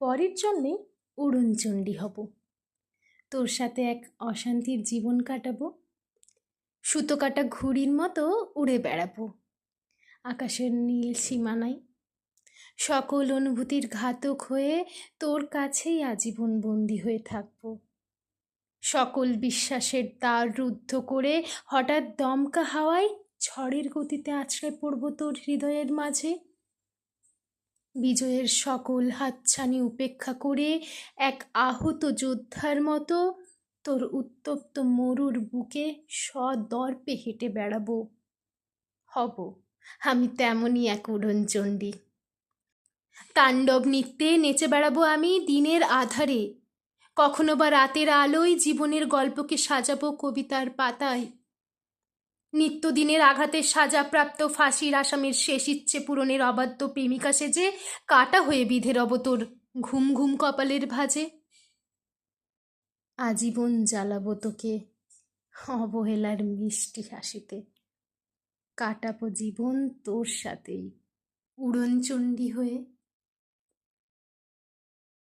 পরের জন্মে উড়নচণ্ডী হব, তোর সাথে এক অশান্তির জীবন কাটাবো, সুতো কাটা ঘুড়ির মতো উড়ে বেড়াবো আকাশের নীল সীমানায়। সকল অনুভূতির ঘাতক হয়ে তোর কাছেই আজীবন বন্দী হয়ে থাকবো। সকল বিশ্বাসের দ্বার রুদ্ধ করে হঠাৎ দমকা হাওয়ায় ঝড়ের গতিতে আছড়ে পড়ব তোর হৃদয়ের মাঝে। বিজয়ের সকল হাতছানি উপেক্ষা করে এক আহত যোদ্ধার মতো তোর উত্তপ্ত মরুর বুকে সদর্পে হেঁটে বেড়াবো। হব আমি তেমনই এক উড়নচণ্ডী। তাণ্ডব নৃত্যে নেচে বেড়াবো আমি দিনের আধারে, কখনো বা রাতের আলোয় জীবনের গল্পকে সাজাবো কবিতার পাতায়। নিত্যদিনের আঘাতে সাজাপ্রাপ্ত ফাঁসির আসামির শেষ ইচ্ছে পূরণের অবাধ্য প্রেমিকা সেজে কাটা হয়ে বিধে রব তোর ঘুম ঘুম কপালের ভাঁজে। আজীবন জ্বালাবো তোকে অবহেলার মিষ্টি হাসিতে, কাটাবো জীবন তোর সাথেই উড়নচণ্ডী হয়ে।